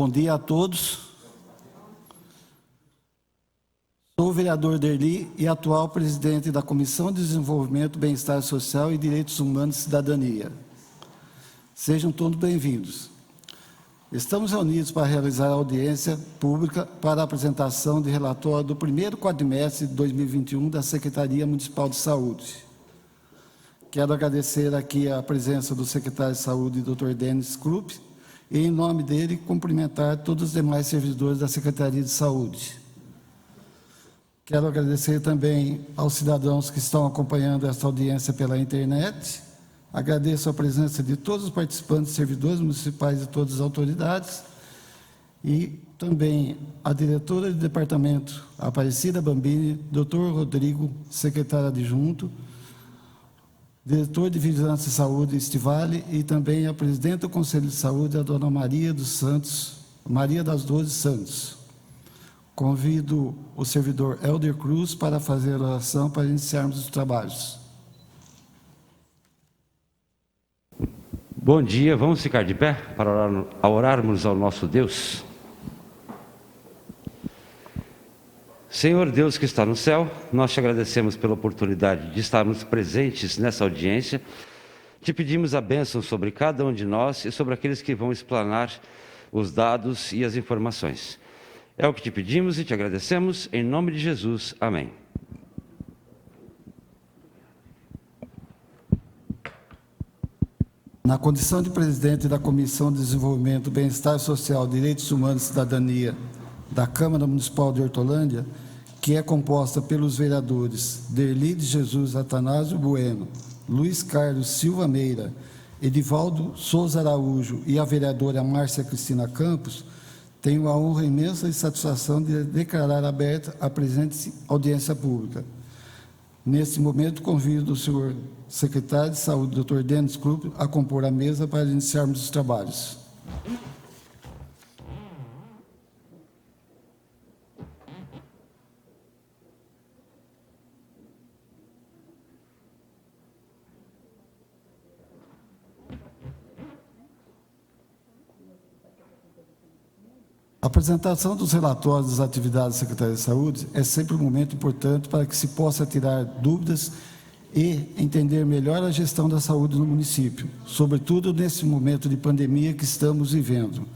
Bom dia a todos. Sou o vereador Derli e atual presidente da Comissão de Desenvolvimento, Bem-Estar Social e Direitos Humanos e Cidadania. Sejam todos bem-vindos. Estamos reunidos para realizar a audiência pública para a apresentação de relatório do primeiro quadrimestre de 2021 da Secretaria Municipal de Saúde. Quero agradecer aqui a presença do secretário de Saúde, Dr. Denis Krupp, e, em nome dele, cumprimentar todos os demais servidores da Secretaria de Saúde. Quero agradecer também aos cidadãos que estão acompanhando esta audiência pela internet. Agradeço a presença de todos os participantes, servidores municipais e todas as autoridades. E também a diretora de departamento, Aparecida Bambini, Dr. Rodrigo, secretário adjunto, diretor de Vigilância e Saúde, Estivale, e também a presidente do Conselho de Saúde, a dona Maria das Dores Santos. Convido o servidor Helder Cruz para fazer a oração para iniciarmos os trabalhos. Bom dia, vamos ficar de pé para orarmos ao nosso Deus. Senhor Deus que está no céu, nós te agradecemos pela oportunidade de estarmos presentes nessa audiência. Te pedimos a bênção sobre cada um de nós e sobre aqueles que vão explanar os dados e as informações. É o que te pedimos e te agradecemos, em nome de Jesus. Amém. Na condição de presidente da Comissão de Desenvolvimento, Bem-Estar Social, Direitos Humanos e Cidadania da Câmara Municipal de Hortolândia, que é composta pelos vereadores Derli de Jesus Atanásio Bueno, Luiz Carlos Silva Meira, Edivaldo Souza Araújo e a vereadora Márcia Cristina Campos, tenho a honra imensa e satisfação de declarar aberta a presente audiência pública. Neste momento, convido o senhor secretário de Saúde, Dr. Denis Krupp, a compor a mesa para iniciarmos os trabalhos. A apresentação dos relatórios das atividades da Secretaria de Saúde é sempre um momento importante para que se possa tirar dúvidas e entender melhor a gestão da saúde no município, sobretudo nesse momento de pandemia que estamos vivendo.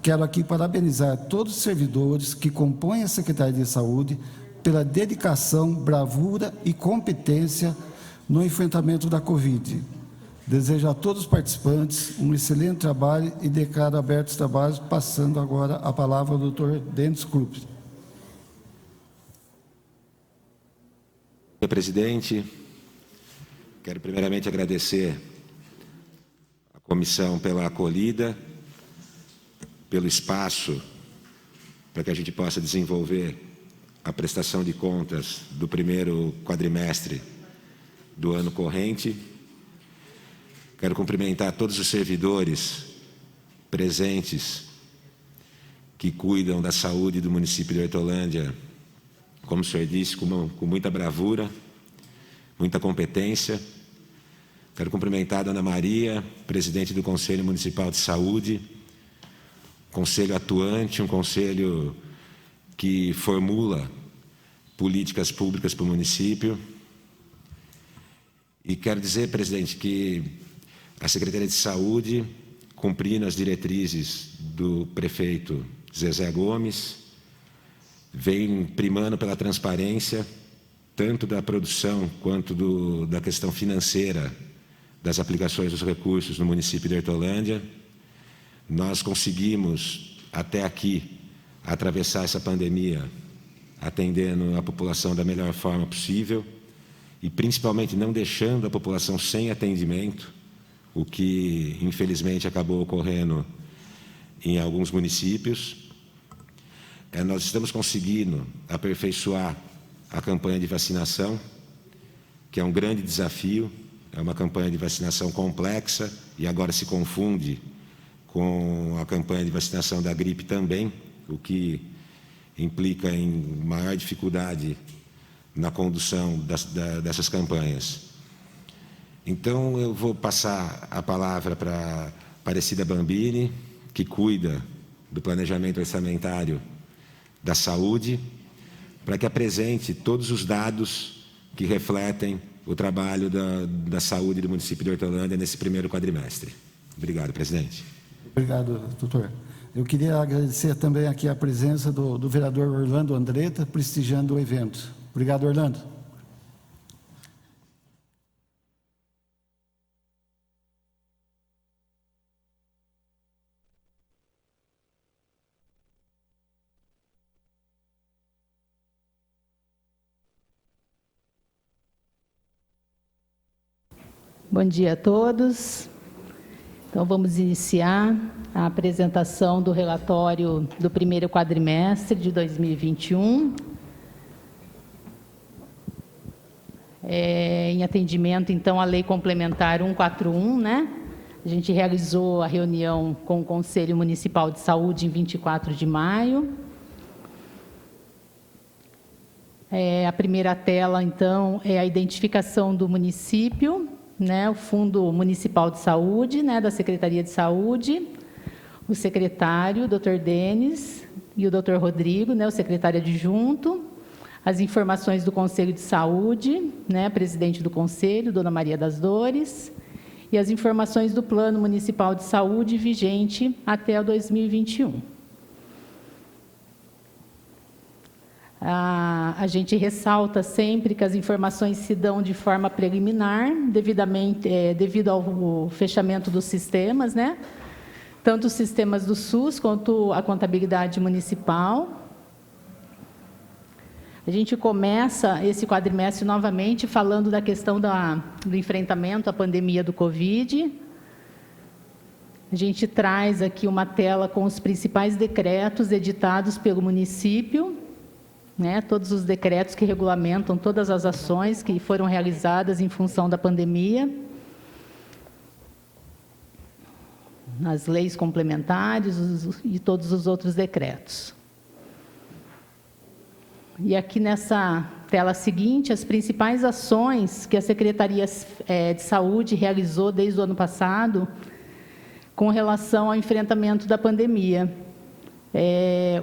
Quero aqui parabenizar todos os servidores que compõem a Secretaria de Saúde pela dedicação, bravura e competência no enfrentamento da Covid. Desejo a todos os participantes um excelente trabalho e declaro abertos os trabalhos, passando agora a palavra ao Dr. Denis Krupp. Senhor presidente, quero primeiramente agradecer à comissão pela acolhida, pelo espaço para que a gente possa desenvolver a prestação de contas do primeiro quadrimestre do ano corrente. Quero cumprimentar todos os servidores presentes que cuidam da saúde do município de Hortolândia, como o senhor disse, com muita bravura, muita competência. Quero cumprimentar a dona Maria, presidente do Conselho Municipal de Saúde, conselho atuante, um conselho que formula políticas públicas para o município. E quero dizer, presidente, que a Secretaria de Saúde, cumprindo as diretrizes do prefeito Zezé Gomes, vem primando pela transparência, tanto da produção quanto da questão financeira das aplicações dos recursos no município de Hortolândia. Nós conseguimos, até aqui, atravessar essa pandemia, atendendo a população da melhor forma possível e, principalmente, não deixando a população sem atendimento, o que, infelizmente, acabou ocorrendo em alguns municípios. Nós estamos conseguindo aperfeiçoar a campanha de vacinação, que é um grande desafio, é uma campanha de vacinação complexa e agora se confunde com a campanha de vacinação da gripe também, o que implica em maior dificuldade na condução dessas campanhas. Então, eu vou passar a palavra para Aparecida Bambini, que cuida do Planejamento Orçamentário da Saúde, para que apresente todos os dados que refletem o trabalho da saúde do município de Hortolândia nesse primeiro quadrimestre. Obrigado, presidente. Obrigado, doutor. Eu queria agradecer também aqui a presença do vereador Orlando Andretta, prestigiando o evento. Obrigado, Orlando. Bom dia a todos. Então, vamos iniciar a apresentação do relatório do primeiro quadrimestre de 2021. Em atendimento, então, à Lei Complementar 141, né? A gente realizou a reunião com o Conselho Municipal de Saúde em 24 de maio. A primeira tela, então, é a identificação do município, né, o Fundo Municipal de Saúde, né, da Secretaria de Saúde, o secretário, Dr. Denis, e o Dr. Rodrigo, né, o secretário adjunto, as informações do Conselho de Saúde, né, presidente do Conselho, Dona Maria das Dores, e as informações do Plano Municipal de Saúde vigente até o 2021. A gente ressalta sempre que as informações se dão de forma preliminar, devido ao fechamento dos sistemas, né? Tanto os sistemas do SUS quanto a contabilidade municipal. A gente começa esse quadrimestre novamente falando da questão do enfrentamento à pandemia do Covid. A gente traz aqui uma tela com os principais decretos editados pelo município, né, todos os decretos que regulamentam todas as ações que foram realizadas em função da pandemia, as leis complementares e todos os outros decretos. E aqui nessa tela seguinte, as principais ações que a Secretaria de Saúde realizou desde o ano passado com relação ao enfrentamento da pandemia.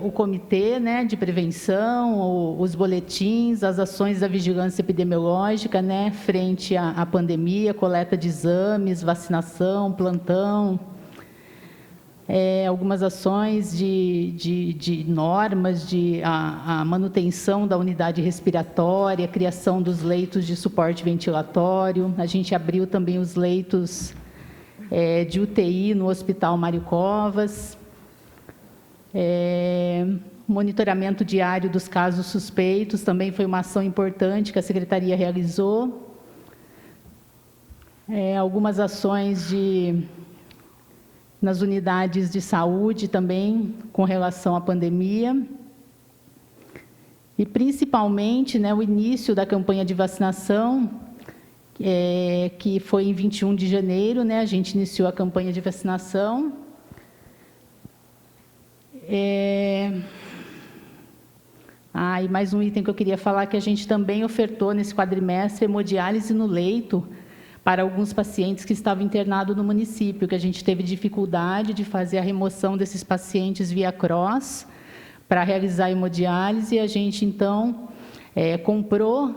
O comitê, né, de prevenção, os boletins, as ações da vigilância epidemiológica, né, frente à pandemia, coleta de exames, vacinação, plantão, algumas ações de normas, a manutenção da unidade respiratória, criação dos leitos de suporte ventilatório. A gente abriu também os leitos de UTI no Hospital Mário Covas. Monitoramento diário dos casos suspeitos também foi uma ação importante que a Secretaria realizou. Algumas ações nas unidades de saúde também com relação à pandemia. E, principalmente, né, o início da campanha de vacinação, que foi em 21 de janeiro, né, a gente iniciou a campanha de vacinação. E mais um item que eu queria falar, que a gente também ofertou nesse quadrimestre hemodiálise no leito para alguns pacientes que estavam internados no município, que a gente teve dificuldade de fazer a remoção desses pacientes via CROSS para realizar a hemodiálise, e a gente, então, comprou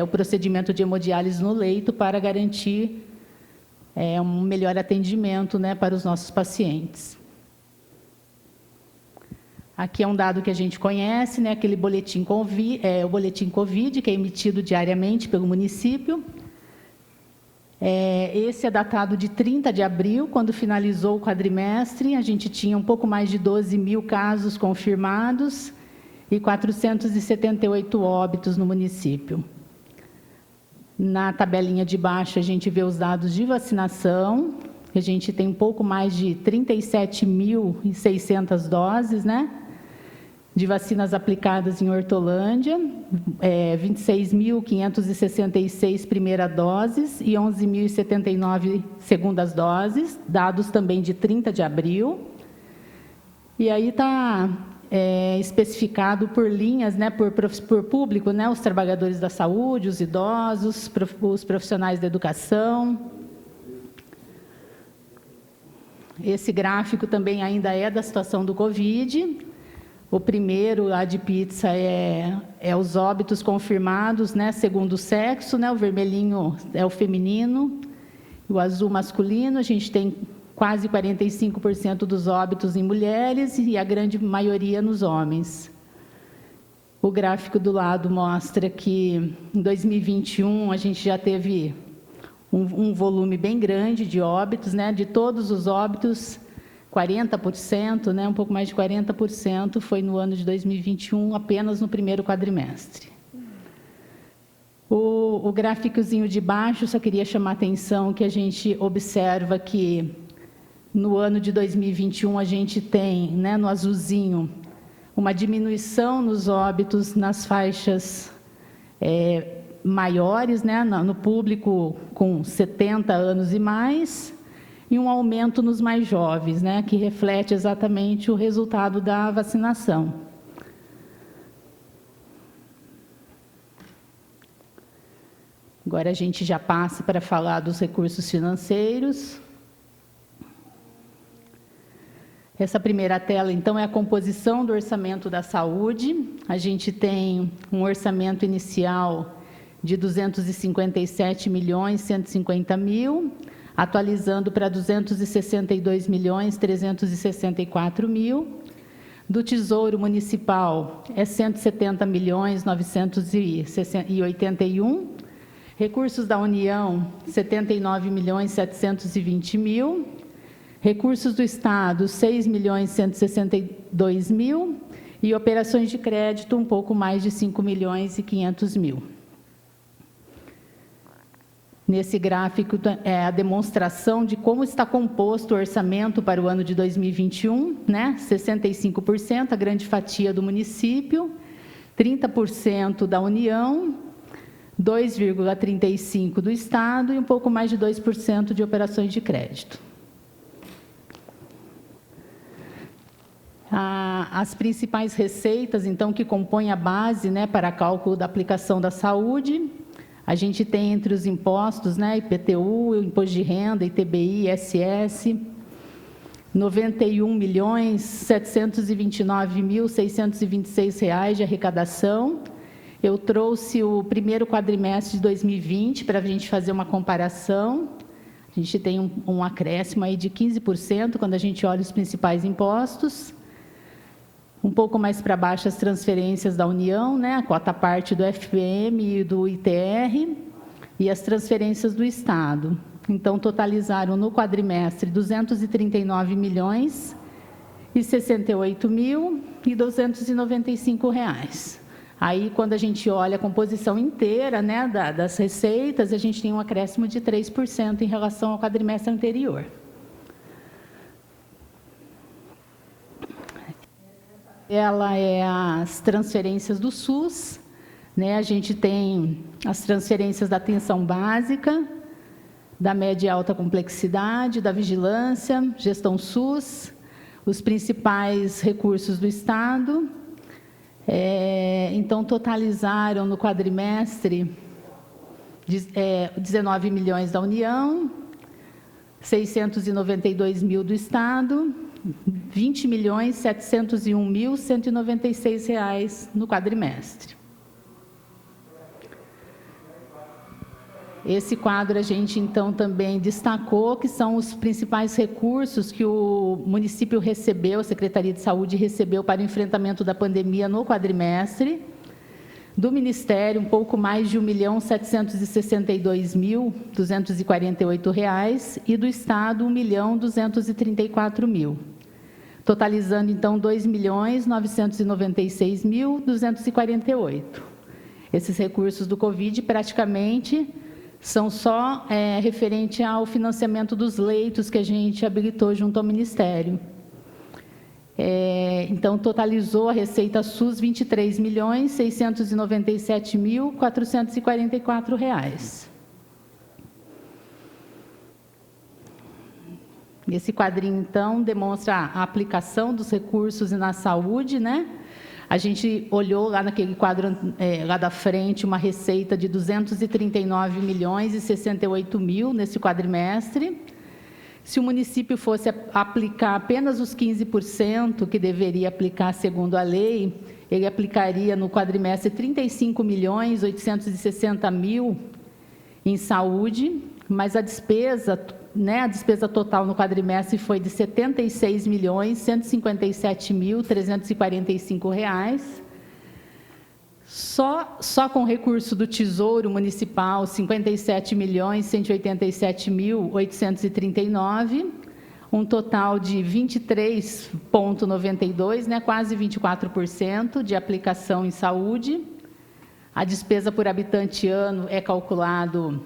o procedimento de hemodiálise no leito para garantir um melhor atendimento, né, para os nossos pacientes. Aqui é um dado que a gente conhece, né, aquele boletim o boletim Covid, que é emitido diariamente pelo município. Esse é datado de 30 de abril, quando finalizou o quadrimestre. A gente tinha um pouco mais de 12 mil casos confirmados e 478 óbitos no município. Na tabelinha de baixo, a gente vê os dados de vacinação. A gente tem um pouco mais de 37.600 doses, né, de vacinas aplicadas em Hortolândia, 26.566 primeiras doses e 11.079 segundas doses, dados também de 30 de abril. E aí está especificado por linhas, né, por público, né, os trabalhadores da saúde, os idosos, os profissionais da educação. Esse gráfico também ainda é da situação do Covid. O primeiro, lá de pizza, é os óbitos confirmados, né, segundo o sexo, né, o vermelhinho é o feminino, o azul masculino. A gente tem quase 45% dos óbitos em mulheres e a grande maioria nos homens. O gráfico do lado mostra que em 2021 a gente já teve um volume bem grande de óbitos, né? De todos os óbitos, 40%, né? Um pouco mais de 40% foi no ano de 2021, apenas no primeiro quadrimestre. O gráficozinho de baixo, só queria chamar a atenção que a gente observa que no ano de 2021 a gente tem, né, no azulzinho, uma diminuição nos óbitos nas faixas maiores, né, no público com 70 anos e mais, e um aumento nos mais jovens, né, que reflete exatamente o resultado da vacinação. Agora a gente já passa para falar dos recursos financeiros. Essa primeira tela, então, é a composição do orçamento da saúde. A gente tem um orçamento inicial de 257.150.000, atualizando para 262.364.000. Do Tesouro Municipal é 170.981. Recursos da União, 79.720.000. Recursos do Estado, 6.162.000. E operações de crédito, um pouco mais de 5.500.000. Nesse gráfico é a demonstração de como está composto o orçamento para o ano de 2021, né? 65%, a grande fatia do município, 30% da União, 2,35% do Estado e um pouco mais de 2% de operações de crédito. As principais receitas, então, que compõem a base, né, para cálculo da aplicação da saúde, a gente tem entre os impostos, né, IPTU, Imposto de Renda, ITBI, ISS, R$ 91.729.626 de arrecadação. Eu trouxe o primeiro quadrimestre de 2020 para a gente fazer uma comparação. A gente tem um acréscimo aí de 15% quando a gente olha os principais impostos. Um pouco mais para baixo as transferências da União, né, a cota parte do FPM e do ITR, e as transferências do Estado. Então, totalizaram no quadrimestre R$ 239.068.295. Aí, quando a gente olha a composição inteira, né, das receitas, a gente tem um acréscimo de 3% em relação ao quadrimestre anterior. Ela é as transferências do SUS, né? A gente tem as transferências da atenção básica, da média e alta complexidade, da vigilância, gestão SUS, os principais recursos do Estado. Então, totalizaram no quadrimestre 19 milhões da União, 692.000 do Estado, R$ 20.701.196 no quadrimestre. Esse quadro a gente, então, também destacou que são os principais recursos que o município recebeu, a Secretaria de Saúde recebeu para o enfrentamento da pandemia no quadrimestre. Do Ministério, um pouco mais de R$ 1.762.248 e do Estado, R$ 1.234.000. Totalizando, então, R$ 2.996.248. Esses recursos do Covid, praticamente, são só referente ao financiamento dos leitos que a gente habilitou junto ao Ministério. Então, totalizou a receita SUS R$ 23.697.444. Esse quadrinho, então, demonstra a aplicação dos recursos na saúde, né? A gente olhou lá naquele quadro lá da frente uma receita de R$ 239.068.000 nesse quadrimestre, Se o município fosse aplicar apenas os 15% que deveria aplicar segundo a lei, ele aplicaria no quadrimestre 35.860.000 em saúde, mas a despesa total no quadrimestre foi de R$ 76.157.345. Só com recurso do Tesouro Municipal, R$ 57.187.839, um total de 23,92, quase 24% de aplicação em saúde. A despesa por habitante ano é calculado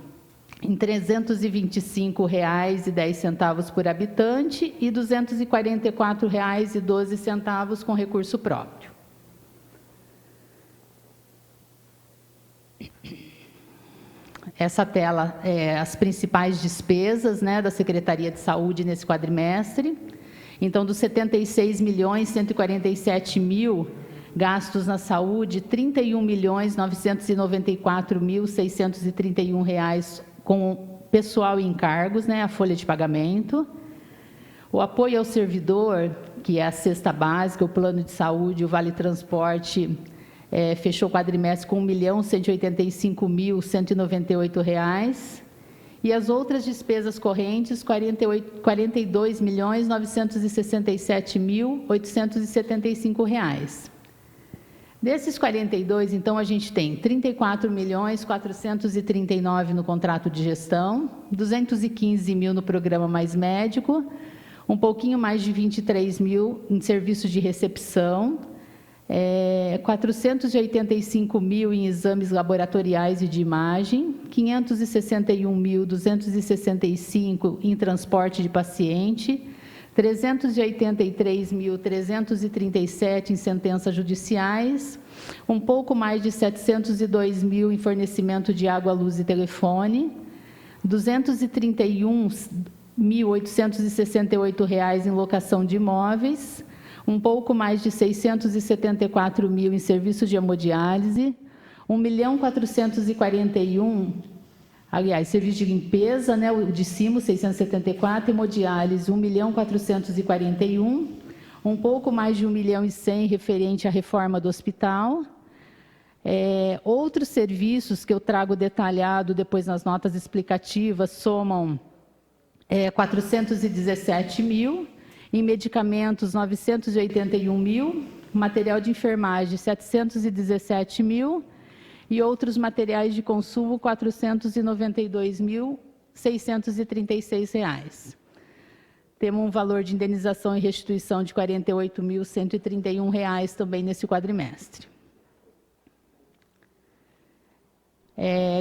em R$ 325,10 por habitante e R$ 244,12 com recurso próprio. Essa tela é as principais despesas da Secretaria de Saúde nesse quadrimestre. Então, dos 76.147.000 gastos na saúde, R$ 31.994.631 com pessoal e encargos, a folha de pagamento. O apoio ao servidor, que é a cesta básica, o plano de saúde, o vale transporte, fechou o quadrimestre com R$ 1.185.198. E as outras despesas correntes, R$ 42.967.875. Desses 42, então, a gente tem R$ 34.439 no contrato de gestão, R$ 215.000 no programa Mais Médico, um pouquinho mais de R$ 23.000 em serviços de recepção, R$ 485.000 em exames laboratoriais e de imagem, R$ 561.265 em transporte de paciente, R$ 383.337 em sentenças judiciais, um pouco mais de R$ 702.000 em fornecimento de água, luz e telefone, R$ 231.868 em locação de imóveis, um pouco mais de R$ 674.000 em serviços de hemodiálise, R$ 1.441.000, aliás, serviço de limpeza, o de cima, 674, hemodiálise, 1.441.000, um pouco mais de 1.100.000 referente à reforma do hospital. Outros serviços que eu trago detalhado depois nas notas explicativas somam 417.000, em medicamentos 981.000, material de enfermagem 717.000 e outros materiais de consumo R$ 492.636. Temos um valor de indenização e restituição de R$ 48.131 também nesse quadrimestre.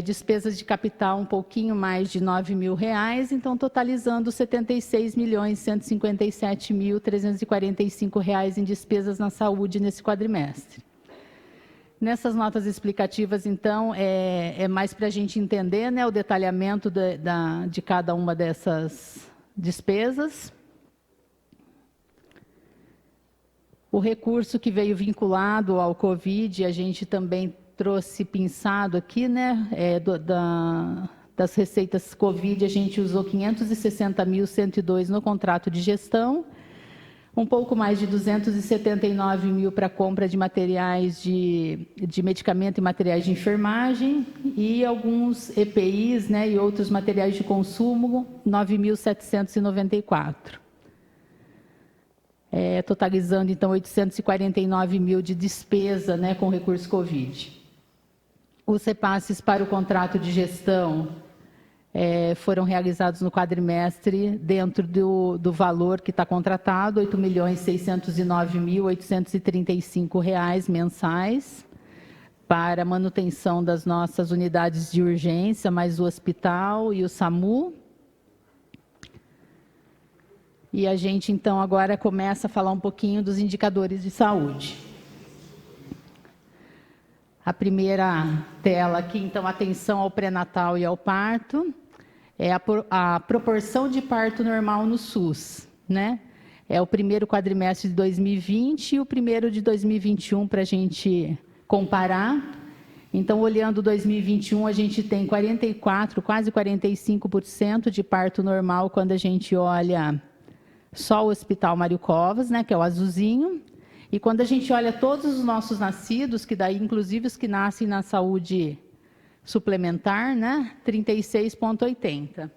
Despesas de capital um pouquinho mais de R$ 9.000, então totalizando R$ 76.157.345 em despesas na saúde nesse quadrimestre. Nessas notas explicativas, então, é mais para a gente entender o detalhamento de cada uma dessas despesas. O recurso que veio vinculado ao Covid, a gente também trouxe pinçado aqui, das receitas Covid, a gente usou 560.102 no contrato de gestão, um pouco mais de 279.000 para compra de materiais de medicamento e materiais de enfermagem e alguns EPIs, e outros materiais de consumo, 9.794. Totalizando, então, 849.000 de despesa, com recurso Covid. Os repasses para o contrato de gestão foram realizados no quadrimestre dentro do valor que está contratado, R$ 8.609.835 mensais, para manutenção das nossas unidades de urgência, mais o hospital e o SAMU. E a gente, então, agora começa a falar um pouquinho dos indicadores de saúde. A primeira tela aqui, então, atenção ao pré-natal e ao parto, é a proporção de parto normal no SUS, É o primeiro quadrimestre de 2020 e o primeiro de 2021 para a gente comparar. Então, olhando 2021, a gente tem 44%, quase 45% de parto normal quando a gente olha só o Hospital Mário Covas, né, que é o azulzinho. E quando a gente olha todos os nossos nascidos, que daí inclusive os que nascem na saúde suplementar, né, 36,80%.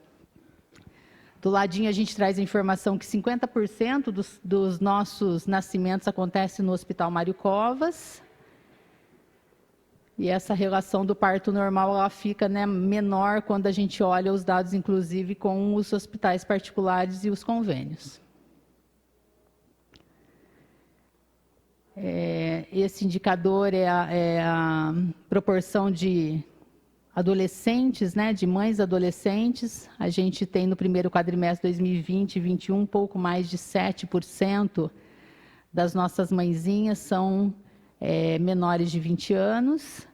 Do ladinho a gente traz a informação que 50% dos nossos nascimentos acontece no Hospital Mário Covas. E essa relação do parto normal ela fica, né, menor quando a gente olha os dados, inclusive, com os hospitais particulares e os convênios. Esse indicador é a proporção de adolescentes, né, de mães adolescentes. A gente tem no primeiro quadrimestre 2020 e 2021, um pouco mais de 7% das nossas mãezinhas são menores de 20 anos.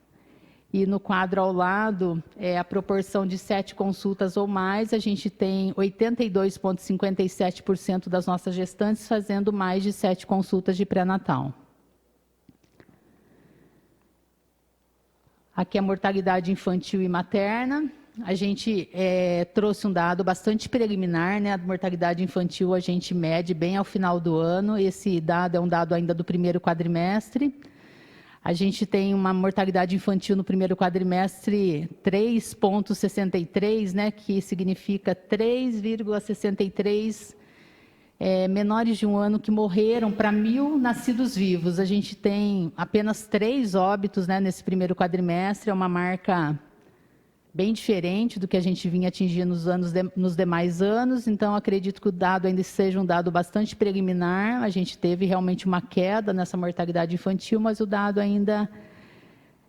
E no quadro ao lado, a proporção de 7 consultas ou mais, a gente tem 82,57% das nossas gestantes fazendo mais de 7 consultas de pré-natal. Aqui a mortalidade infantil e materna. A gente trouxe um dado bastante preliminar, né? A mortalidade infantil a gente mede bem ao final do ano. Esse dado é um dado ainda do primeiro quadrimestre. A gente tem uma mortalidade infantil no primeiro quadrimestre 3,63, né, que significa 3,63 menores de 1 ano que morreram para 1.000 nascidos vivos. A gente tem apenas 3 óbitos, né, nesse primeiro quadrimestre, é uma marca bem diferente do que a gente vinha atingindo nos demais anos, então acredito que o dado ainda seja um dado bastante preliminar. A gente teve realmente uma queda nessa mortalidade infantil, mas o dado ainda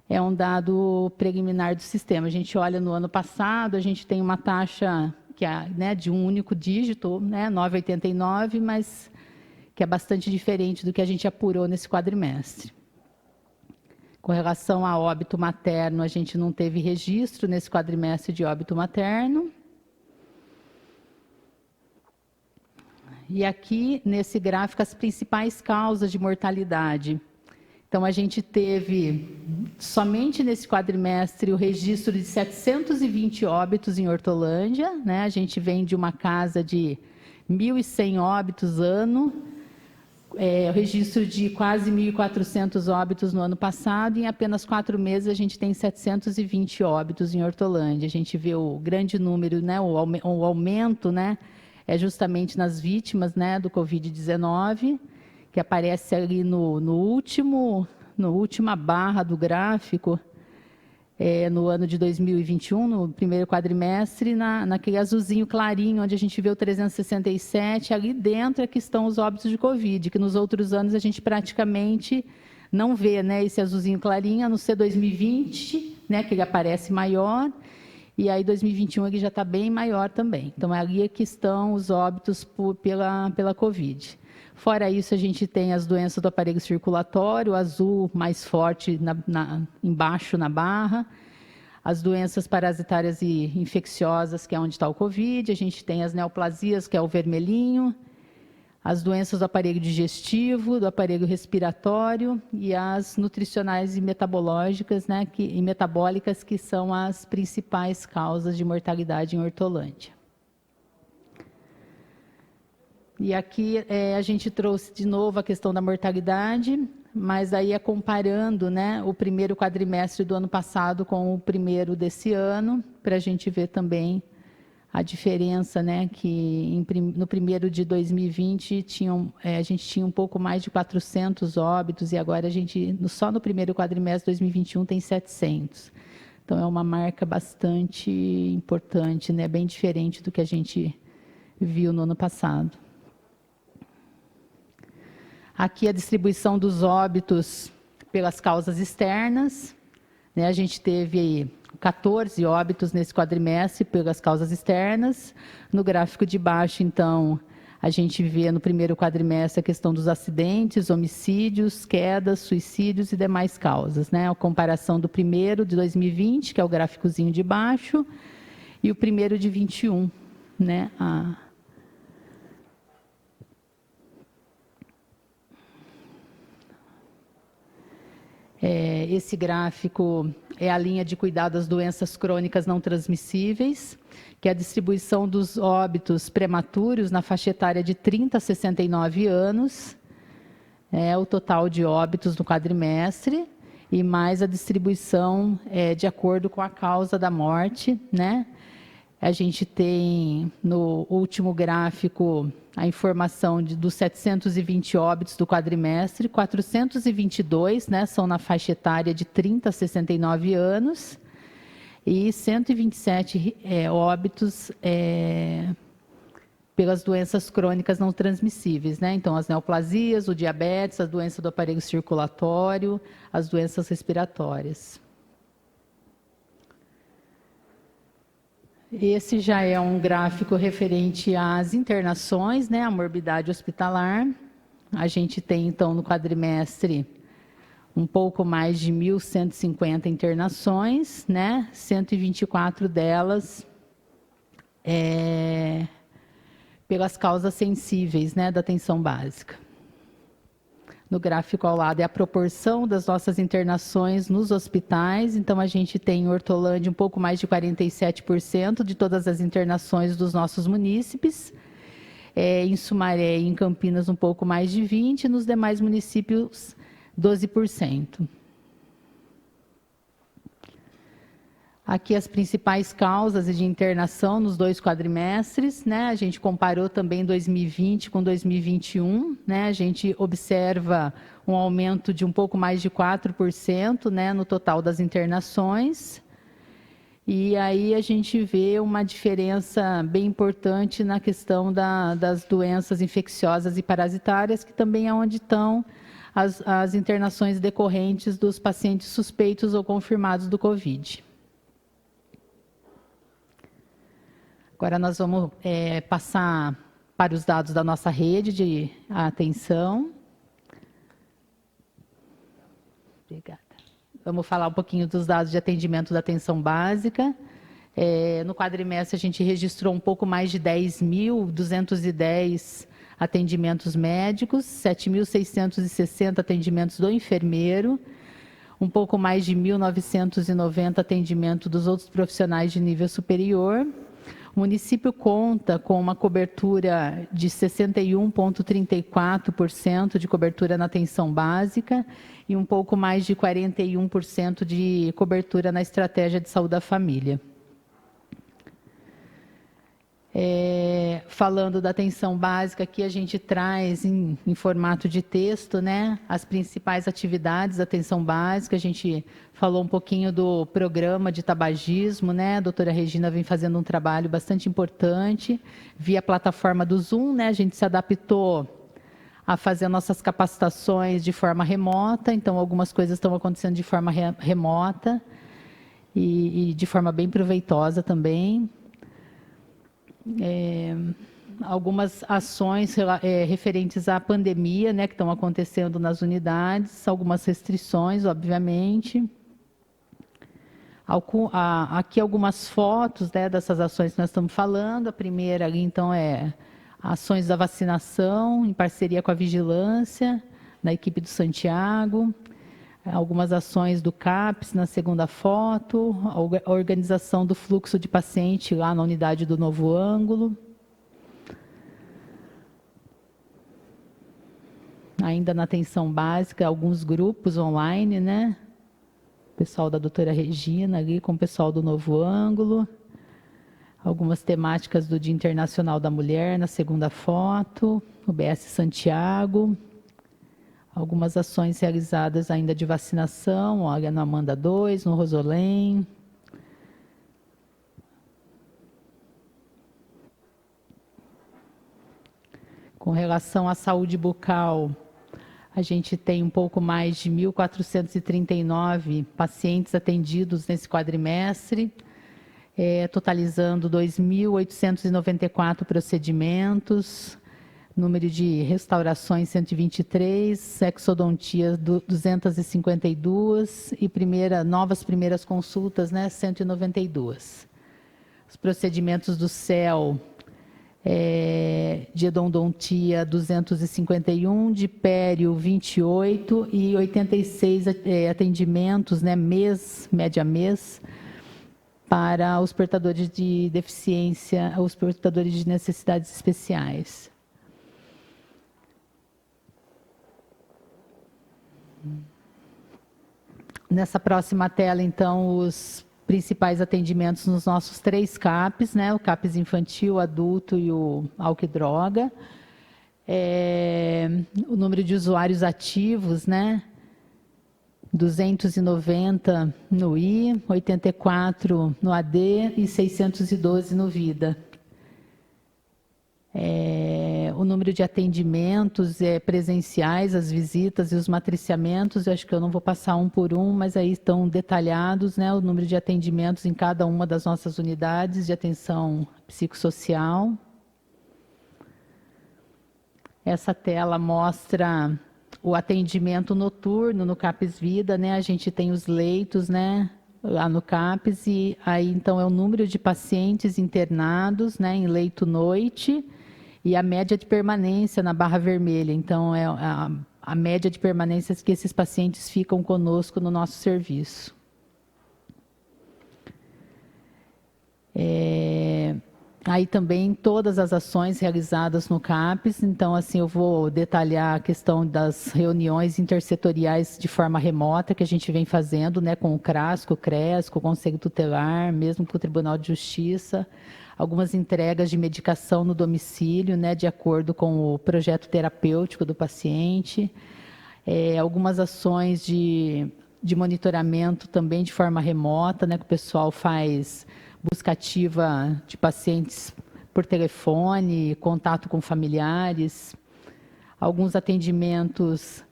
é um dado preliminar do sistema. A gente olha no ano passado, a gente tem uma taxa que é, né, de um único dígito, né, 9,89, mas que é bastante diferente do que a gente apurou nesse quadrimestre. Com relação a óbito materno, a gente não teve registro nesse quadrimestre de óbito materno. E aqui, nesse gráfico, as principais causas de mortalidade. Então, a gente teve, somente nesse quadrimestre, o registro de 720 óbitos em Hortolândia, né? A gente vem de uma casa de 1.100 óbitos ano, o registro de quase 1.400 óbitos no ano passado, e em apenas 4 meses a gente tem 720 óbitos em Hortolândia. A gente vê o grande número, né, o aumento, né, é justamente nas vítimas, né, do Covid-19, que aparece ali no última barra do gráfico, no ano de 2021, no primeiro quadrimestre, naquele azulzinho clarinho, onde a gente vê o 367, ali dentro é que estão os óbitos de Covid, que nos outros anos a gente praticamente não vê, né, esse azulzinho clarinho, a não ser 2020, né, que ele aparece maior, e aí 2021 ele já está bem maior também. Então, é ali que estão os óbitos pela Covid. Fora isso, a gente tem as doenças do aparelho circulatório, o azul mais forte embaixo na barra, as doenças parasitárias e infecciosas, que é onde está o Covid, a gente tem as neoplasias, que é o vermelhinho, as doenças do aparelho digestivo, do aparelho respiratório e as nutricionais e metabológicas, né, e metabólicas, que são as principais causas de mortalidade em Hortolândia. E aqui a gente trouxe de novo a questão da mortalidade, mas aí comparando, né, o primeiro quadrimestre do ano passado com o primeiro desse ano, para a gente ver também a diferença, né, que no primeiro de 2020 a gente tinha um pouco mais de 400 óbitos, e agora a gente, só no primeiro quadrimestre de 2021, tem 700. Então, é uma marca bastante importante, né, bem diferente do que a gente viu no ano passado. Aqui a distribuição dos óbitos pelas causas externas, né? A gente teve 14 óbitos nesse quadrimestre pelas causas externas. No gráfico de baixo, então, a gente vê no primeiro quadrimestre a questão dos acidentes, homicídios, quedas, suicídios e demais causas, né? A comparação do primeiro de 2020, que é o gráficozinho de baixo, e o primeiro de 21, né? Esse gráfico é a linha de cuidado das doenças crônicas não transmissíveis, que é a distribuição dos óbitos prematuros na faixa etária de 30 a 69 anos, o total de óbitos no quadrimestre, e mais a distribuição de acordo com a causa da morte, né? A gente tem, no último gráfico, a informação dos 720 óbitos do quadrimestre, 422, né, são na faixa etária de 30 a 69 anos, e 127 óbitos pelas doenças crônicas não transmissíveis, né? Então, as neoplasias, o diabetes, a doença do aparelho circulatório, as doenças respiratórias. Esse já é um gráfico referente às internações, né, a morbidade hospitalar. A gente tem, então, no quadrimestre, um pouco mais de 1.150 internações, né, 124 delas pelas causas sensíveis, né, da atenção básica. No gráfico ao lado é a proporção das nossas internações nos hospitais. Então, a gente tem em Hortolândia um pouco mais de 47% de todas as internações dos nossos munícipes. Em Sumaré e em Campinas, um pouco mais de 20%. Nos demais municípios, 12%. Aqui as principais causas de internação nos 2 quadrimestres, né? A gente comparou também 2020 com 2021, né? A gente observa um aumento de um pouco mais de 4%, né, no total das internações. E aí a gente vê uma diferença bem importante na questão das doenças infecciosas e parasitárias, que também é onde estão as internações decorrentes dos pacientes suspeitos ou confirmados do COVID. Agora nós vamos passar para os dados da nossa rede de atenção. Obrigada. Vamos falar um pouquinho dos dados de atendimento da atenção básica. No quadrimestre, a gente registrou um pouco mais de 10.210 atendimentos médicos, 7.660 atendimentos do enfermeiro, um pouco mais de 1.990 atendimentos dos outros profissionais de nível superior. O município conta com uma cobertura de 61,34% de cobertura na atenção básica e um pouco mais de 41% de cobertura na estratégia de saúde da família. Falando da atenção básica, aqui a gente traz em formato de texto, né, as principais atividades da atenção básica. A gente falou um pouquinho do programa de tabagismo, né? A doutora Regina vem fazendo um trabalho bastante importante via plataforma do Zoom, né? A gente se adaptou a fazer nossas capacitações de forma remota, então algumas coisas estão acontecendo de forma remota e de forma bem proveitosa também. Algumas ações referentes à pandemia, né, que estão acontecendo nas unidades, algumas restrições, obviamente. Aqui algumas fotos, né, dessas ações que nós estamos falando. A primeira ali, então, é ações da vacinação, em parceria com a vigilância, da equipe do Santiago. Algumas ações do CAPS na segunda foto, a organização do fluxo de paciente lá na unidade do Novo Ângulo. Ainda na atenção básica, alguns grupos online, né? O pessoal da doutora Regina ali com o pessoal do Novo Ângulo. Algumas temáticas do Dia Internacional da Mulher na segunda foto, o BS Santiago. Algumas ações realizadas ainda de vacinação, olha, no Amanda 2, no Rosolém. Com relação à saúde bucal, a gente tem um pouco mais de 1.439 pacientes atendidos nesse quadrimestre, totalizando 2.894 procedimentos, número de restaurações 123, sexodontia 252 e novas primeiras consultas, né, 192. Os procedimentos do CEL de endodontia 251, de pério 28 e 86 atendimentos, né, média mês, para os portadores de deficiência, os portadores de necessidades especiais. Nessa próxima tela, então, os principais atendimentos nos nossos 3 CAPs, né? O CAPs infantil, adulto e o álcool e droga. O número de usuários ativos, né? 290 no I, 84 no AD e 612 no VIDA. O número de atendimentos presenciais, as visitas e os matriciamentos, eu acho que eu não vou passar um por um, mas aí estão detalhados, né, o número de atendimentos em cada uma das nossas unidades de atenção psicossocial. Essa tela mostra o atendimento noturno no CAPS Vida, né, a gente tem os leitos, né, lá no CAPS, e aí então é o número de pacientes internados, né, em leito noite, e a média de permanência na barra vermelha. Então, é a média de permanência que esses pacientes ficam conosco no nosso serviço. Aí também todas as ações realizadas no CAPS. Então, assim, eu vou detalhar a questão das reuniões intersetoriais de forma remota que a gente vem fazendo, né, com o CRAS, com o CRES, com o Conselho Tutelar, mesmo com o Tribunal de Justiça. Algumas entregas de medicação no domicílio, né, de acordo com o projeto terapêutico do paciente. Algumas ações de monitoramento também de forma remota, né, que o pessoal faz busca ativa de pacientes por telefone, contato com familiares. Alguns atendimentos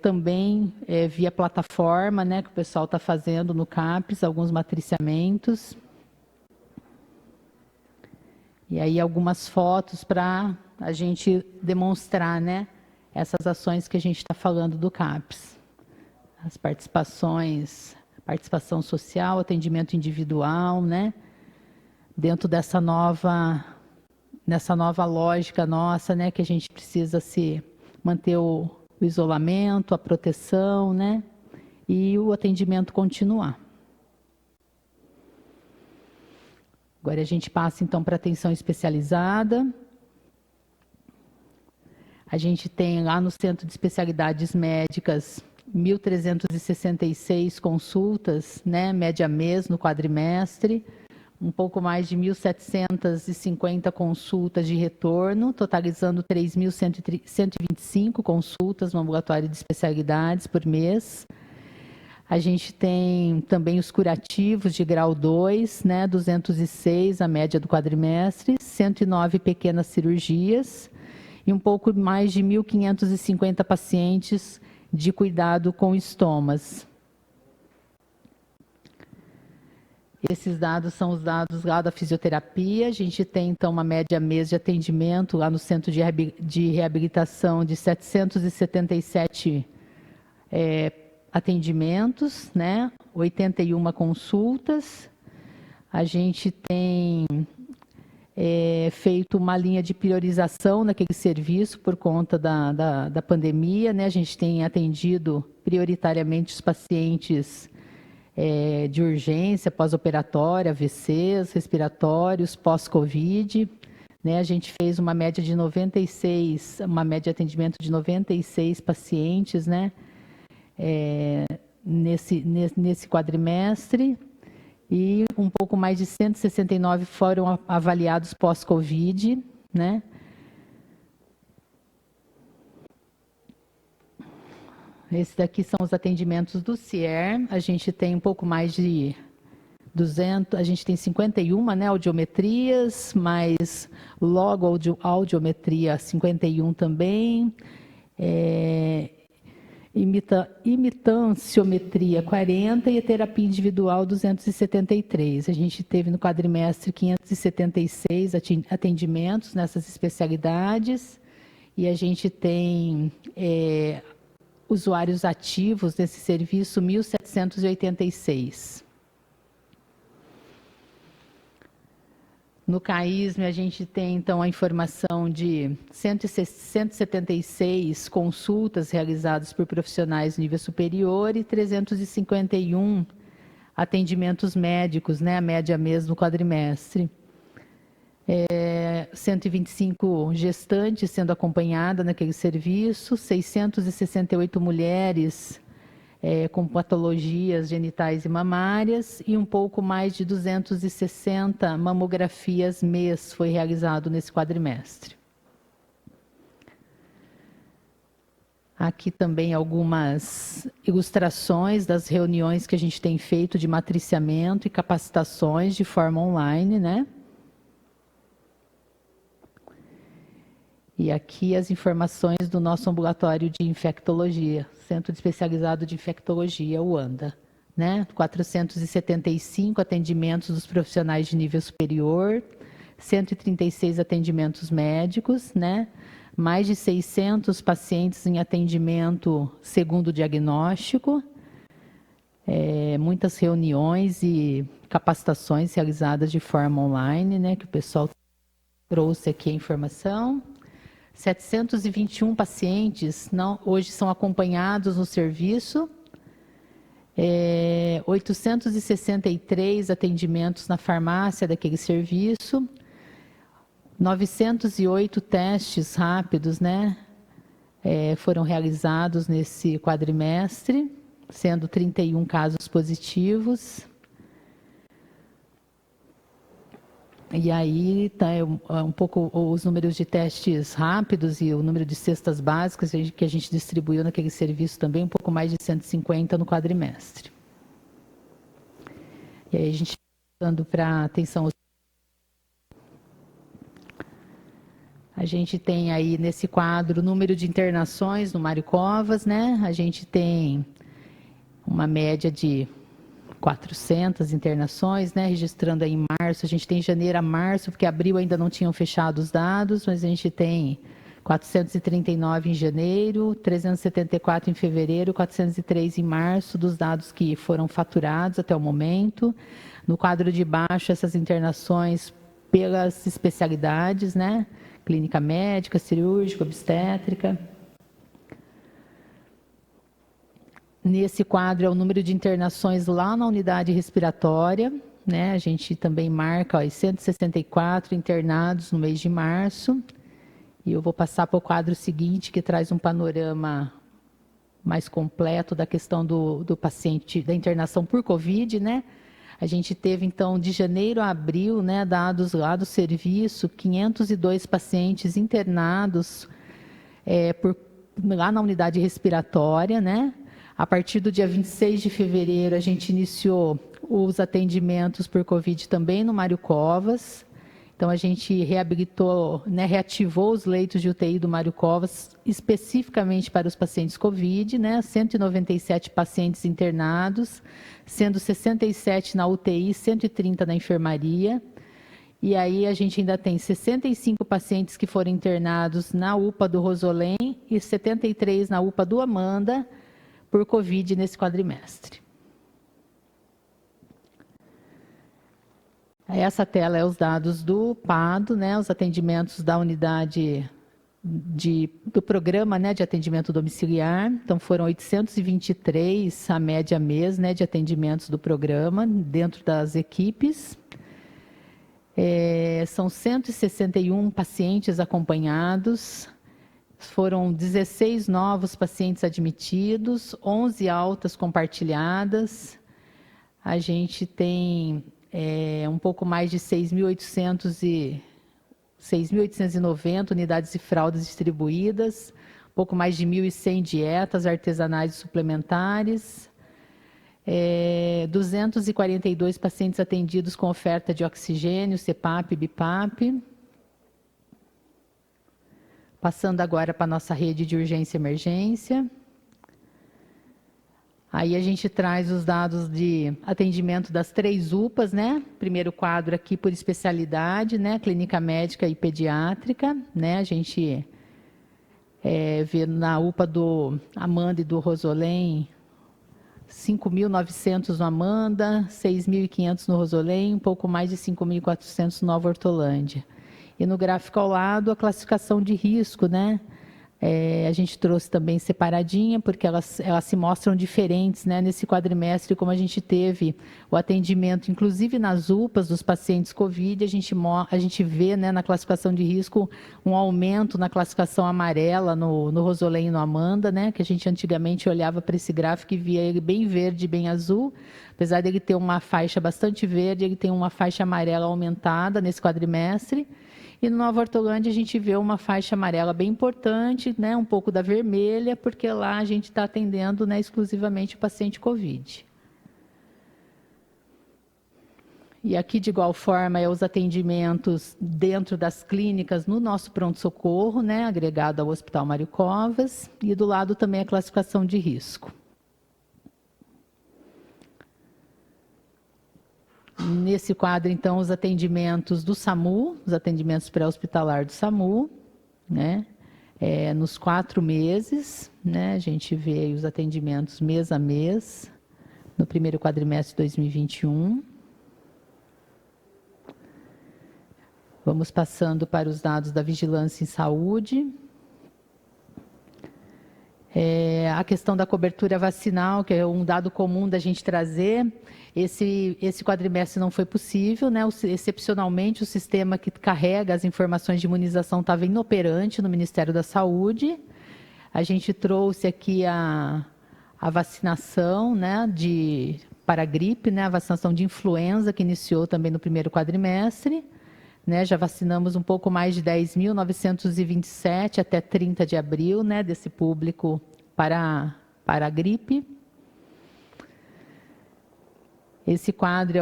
também via plataforma, né, que o pessoal está fazendo no CAPS, alguns matriciamentos. E aí algumas fotos para a gente demonstrar, né, essas ações que a gente está falando do CAPS. As participações, participação social, atendimento individual, né, dentro nessa nova lógica nossa, né, que a gente precisa manter o isolamento, a proteção, né, e o atendimento continuar. Agora a gente passa, então, para atenção especializada. A gente tem lá no Centro de Especialidades Médicas 1.366 consultas, né, média mês no quadrimestre, um pouco mais de 1.750 consultas de retorno, totalizando 3.125 consultas no ambulatório de especialidades por mês. A gente tem também os curativos de grau 2, né, 206, a média do quadrimestre, 109 pequenas cirurgias e um pouco mais de 1.550 pacientes de cuidado com estomas. Esses dados são os dados lá da fisioterapia. A gente tem, então, uma média mês de atendimento lá no Centro de Reabilitação de 777 atendimentos, né? 81 consultas. A gente tem feito uma linha de priorização naquele serviço por conta da pandemia, né? A gente tem atendido prioritariamente os pacientes de urgência, pós-operatória, AVCs, respiratórios, pós-Covid, né? A gente fez uma média de 96, uma média de atendimento de 96 pacientes, né? Nesse quadrimestre, e um pouco mais de 169 foram avaliados pós-Covid, né? Esses daqui são os atendimentos do CIER. A gente tem um pouco mais de 200, a gente tem 51, né, audiometrias, mais logo audiometria 51 também, imitanciometria 40 e a terapia individual 273. A gente teve no quadrimestre 576 atendimentos nessas especialidades e a gente tem usuários ativos desse serviço 1.786. No CAISM, a gente tem, então, a informação de 176 consultas realizadas por profissionais de nível superior e 351 atendimentos médicos, né, a média mês no quadrimestre. 125 gestantes sendo acompanhadas naquele serviço, 668 mulheres com patologias genitais e mamárias e um pouco mais de 260 mamografias mês foi realizado nesse quadrimestre. Aqui também algumas ilustrações das reuniões que a gente tem feito de matriciamento e capacitações de forma online, né? E aqui as informações do nosso ambulatório de infectologia, Centro Especializado de Infectologia, o ANDA, né? 475 atendimentos dos profissionais de nível superior, 136 atendimentos médicos, né? Mais de 600 pacientes em atendimento segundo diagnóstico, muitas reuniões e capacitações realizadas de forma online, né? Que o pessoal trouxe aqui a informação. 721 pacientes hoje são acompanhados no serviço, 863 atendimentos na farmácia daquele serviço, 908 testes rápidos, né, foram realizados nesse quadrimestre, sendo 31 casos positivos. E aí tá um pouco os números de testes rápidos e o número de cestas básicas que a gente distribuiu naquele serviço também, um pouco mais de 150 no quadrimestre. E aí a gente dando para atenção. A gente tem aí nesse quadro o número de internações no Mário Covas, né? A gente tem uma média de 400 internações, né, registrando aí em março. A gente tem janeiro a março, porque abril ainda não tinham fechado os dados, mas a gente tem 439 em janeiro, 374 em fevereiro, 403 em março, dos dados que foram faturados até o momento. No quadro de baixo, essas internações pelas especialidades, né, clínica médica, cirúrgica, obstétrica. Nesse quadro é o número de internações lá na unidade respiratória, né? A gente também marca 164 internados no mês de março. E eu vou passar para o quadro seguinte, que traz um panorama mais completo da questão do paciente, da internação por Covid, né? A gente teve, então, de janeiro a abril, né, dados lá do serviço, 502 pacientes internados lá na unidade respiratória, né? A partir do dia 26 de fevereiro, a gente iniciou os atendimentos por Covid também no Mário Covas. Então, a gente reabilitou, né, reativou os leitos de UTI do Mário Covas, especificamente para os pacientes Covid, né, 197 pacientes internados, sendo 67 na UTI, 130 na enfermaria. E aí, a gente ainda tem 65 pacientes que foram internados na UPA do Rosolém e 73 na UPA do Amanda, por Covid nesse quadrimestre. Essa tela é os dados do PADO, né, os atendimentos da unidade do programa, né, de atendimento domiciliar. Então, foram 823 a média mês, né, de atendimentos do programa dentro das equipes. São 161 pacientes acompanhados. Foram 16 novos pacientes admitidos, 11 altas compartilhadas. A gente tem um pouco mais de 6.890 unidades de fraldas distribuídas, um pouco mais de 1.100 dietas artesanais e suplementares, 242 pacientes atendidos com oferta de oxigênio, CPAP e BIPAP. Passando agora para a nossa rede de urgência e emergência. Aí a gente traz os dados de atendimento das 3 UPAs, né? Primeiro quadro aqui por especialidade, né? Clínica médica e pediátrica, né? A gente vê na UPA do Amanda e do Rosolém 5.900 no Amanda, 6.500 no Rosolém, um pouco mais de 5.400 no Nova Hortolândia. E no gráfico ao lado, a classificação de risco, né? A gente trouxe também separadinha, porque elas se mostram diferentes, né? Nesse quadrimestre, como a gente teve o atendimento, inclusive nas UPAs dos pacientes COVID, a gente vê, né, na classificação de risco um aumento na classificação amarela no Rosolém e no Amanda, né? Que a gente antigamente olhava para esse gráfico e via ele bem verde, bem azul. Apesar dele ter uma faixa bastante verde, ele tem uma faixa amarela aumentada nesse quadrimestre. E no Nova Hortolândia a gente vê uma faixa amarela bem importante, né, um pouco da vermelha, porque lá a gente está atendendo, né, exclusivamente o paciente COVID. E aqui, de igual forma, os atendimentos dentro das clínicas no nosso pronto-socorro, né, agregado ao Hospital Mário Covas, e do lado também a classificação de risco. Nesse quadro, então, os atendimentos do SAMU, os atendimentos pré-hospitalar do SAMU, né? Nos 4 meses, né? A gente vê aí os atendimentos mês a mês, no primeiro quadrimestre de 2021. Vamos passando para os dados da vigilância em saúde. A questão da cobertura vacinal, que é um dado comum da gente trazer, esse quadrimestre não foi possível, né? Excepcionalmente, o sistema que carrega as informações de imunização estava inoperante no Ministério da Saúde. A gente trouxe aqui a vacinação, né, para a gripe, né, a vacinação de influenza, que iniciou também no primeiro quadrimestre. Né, já vacinamos um pouco mais de 10.927 até 30 de abril, né, desse público para a gripe. Esse quadro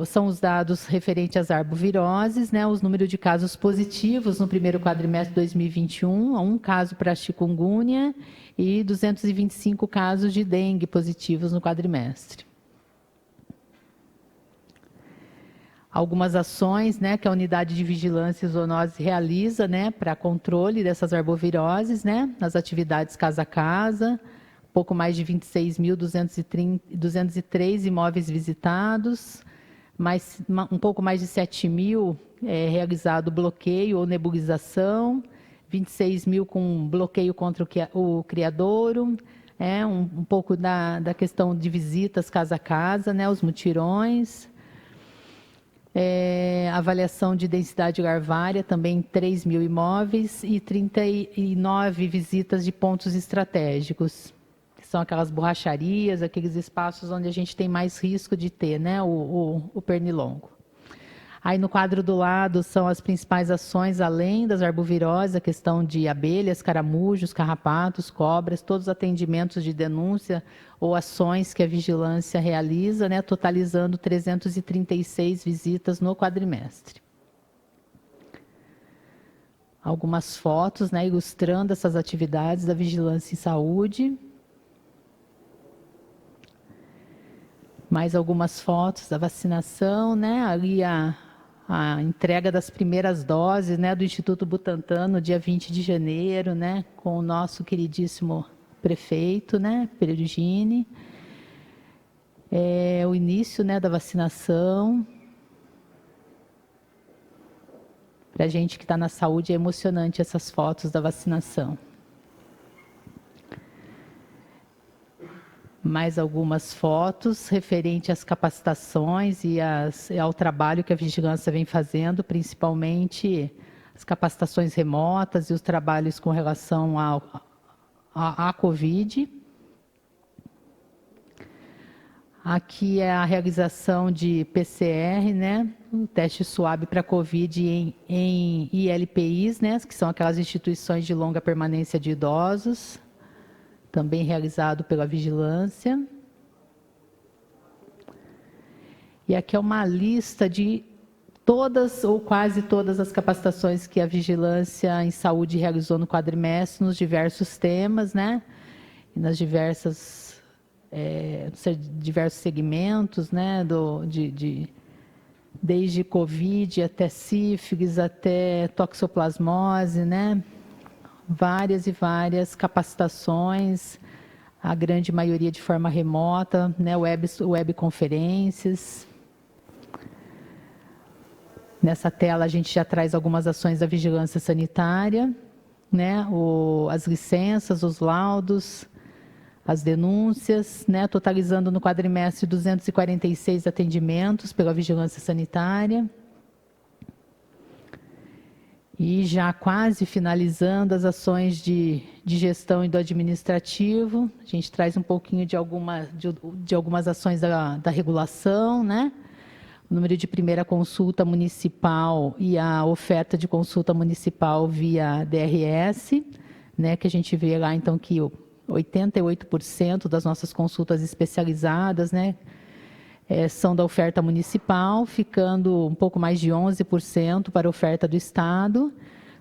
são os dados referentes às arboviroses, né, os números de casos positivos no primeiro quadrimestre de 2021, 1 caso para chikungunya e 225 casos de dengue positivos no quadrimestre. Algumas ações, né, que a Unidade de Vigilância e Zoonose realiza, né, para controle dessas arboviroses, né, nas atividades casa a casa, pouco mais de 26.203 imóveis visitados, um pouco mais de 7.000 realizado bloqueio ou nebulização, 26.000 com bloqueio contra o criadouro, um pouco da questão de visitas casa a casa, né, os mutirões. Avaliação de densidade larvária, também 3.000 imóveis e 39 visitas de pontos estratégicos, que são aquelas borracharias, aqueles espaços onde a gente tem mais risco de ter, né, o pernilongo. Aí no quadro do lado são as principais ações, além das arboviroses, a questão de abelhas, caramujos, carrapatos, cobras, todos os atendimentos de denúncia ou ações que a vigilância realiza, né, totalizando 336 visitas no quadrimestre. Algumas fotos, né, ilustrando essas atividades da vigilância em saúde. Mais algumas fotos da vacinação, né, ali a entrega das primeiras doses, né, do Instituto Butantan no dia 20 de janeiro, né, com o nosso queridíssimo prefeito, né, Perugini. O início, né, da vacinação. Para a gente que está na saúde é emocionante essas fotos da vacinação. Mais algumas fotos referente às capacitações e ao trabalho que a vigilância vem fazendo, principalmente as capacitações remotas e os trabalhos com relação à COVID. Aqui é a realização de PCR, né, o teste SWAB para COVID em ILPIs, né, que são aquelas instituições de longa permanência de idosos, também realizado pela vigilância. E aqui é uma lista de todas ou quase todas as capacitações que a vigilância em saúde realizou no quadrimestre, nos diversos temas, né? E nas diversos segmentos, né? Desde Covid até sífilis, até toxoplasmose, né? Várias e várias capacitações, a grande maioria de forma remota, né, webconferências. Nessa tela a gente já traz algumas ações da vigilância sanitária, né, as licenças, os laudos, as denúncias, né, totalizando no quadrimestre 246 atendimentos pela vigilância sanitária. E já quase finalizando as ações de gestão e do administrativo, a gente traz um pouquinho de algumas ações da regulação, né? O número de primeira consulta municipal e a oferta de consulta municipal via DRS, né? Que a gente vê lá, então, que 88% das nossas consultas especializadas, né? São da oferta municipal, ficando um pouco mais de 11% para a oferta do Estado.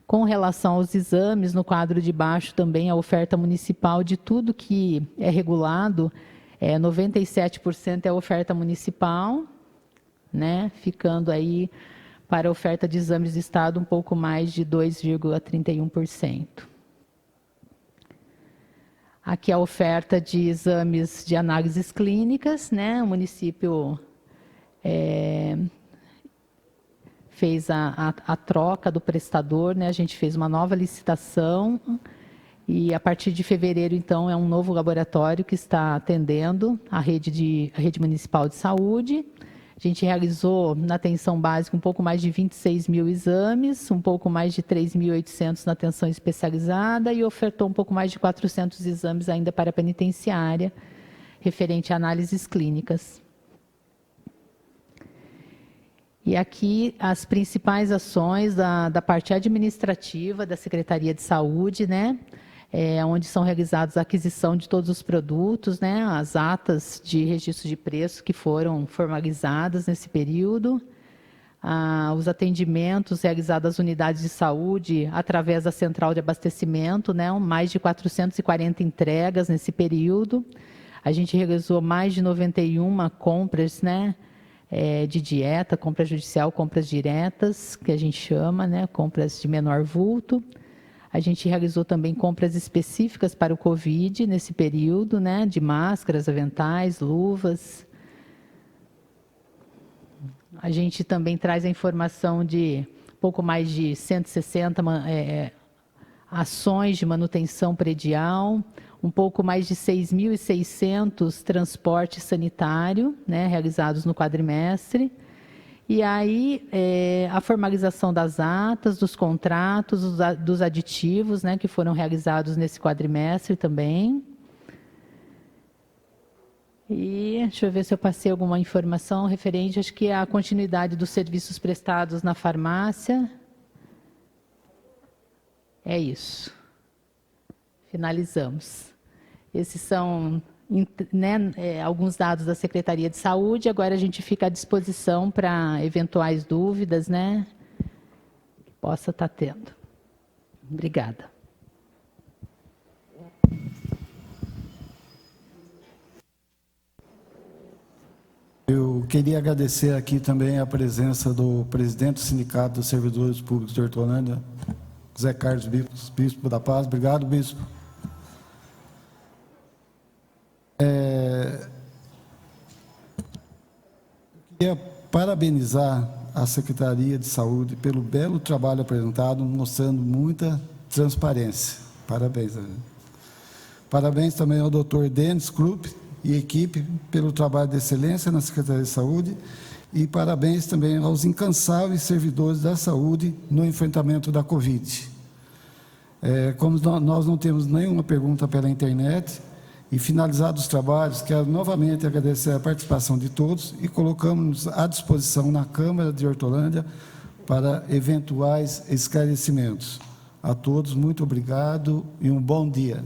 Com relação aos exames, no quadro de baixo também a oferta municipal de tudo que é regulado, 97% é a oferta municipal, né? Ficando aí para a oferta de exames do Estado um pouco mais de 2,31%. Aqui a oferta de exames de análises clínicas, né? O município fez a troca do prestador, né? A gente fez uma nova licitação e a partir de fevereiro, então, é um novo laboratório que está atendendo a rede municipal de saúde. A gente realizou na atenção básica um pouco mais de 26 mil exames, um pouco mais de 3.800 na atenção especializada e ofertou um pouco mais de 400 exames ainda para a penitenciária, referente a análises clínicas. E aqui as principais ações da parte administrativa da Secretaria de Saúde, né? Onde são realizados a aquisição de todos os produtos, né, as atas de registro de preço que foram formalizadas nesse período, os atendimentos realizados às unidades de saúde através da central de abastecimento, né, mais de 440 entregas nesse período. A gente realizou mais de 91 compras, né, de dieta, compra judicial, compras diretas, que a gente chama, né, compras de menor vulto. A gente realizou também compras específicas para o Covid nesse período, né, de máscaras, aventais, luvas. A gente também traz a informação de pouco mais de 160 ações de manutenção predial, um pouco mais de 6.600 transportes sanitário, né, realizados no quadrimestre. E aí, a formalização das atas, dos contratos, dos aditivos, né, que foram realizados nesse quadrimestre também. E deixa eu ver se eu passei alguma informação referente, acho que à continuidade dos serviços prestados na farmácia. É isso. Finalizamos. Esses são, né, alguns dados da Secretaria de Saúde. Agora a gente fica à disposição para eventuais dúvidas, né, que possa estar tendo. Obrigada. Eu queria agradecer aqui também a presença do presidente do Sindicato dos Servidores Públicos de Hortolândia, José Carlos Bispo da Paz. Obrigado, Bispo. Eu queria parabenizar a Secretaria de Saúde pelo belo trabalho apresentado, mostrando muita transparência. Parabéns. Parabéns também ao Dr. Denis Krupp e equipe pelo trabalho de excelência na Secretaria de Saúde e parabéns também aos incansáveis servidores da saúde no enfrentamento da Covid. Como nós não temos nenhuma pergunta pela internet, e finalizados os trabalhos, quero novamente agradecer a participação de todos e colocamos à disposição na Câmara de Hortolândia para eventuais esclarecimentos. A todos, muito obrigado e um bom dia.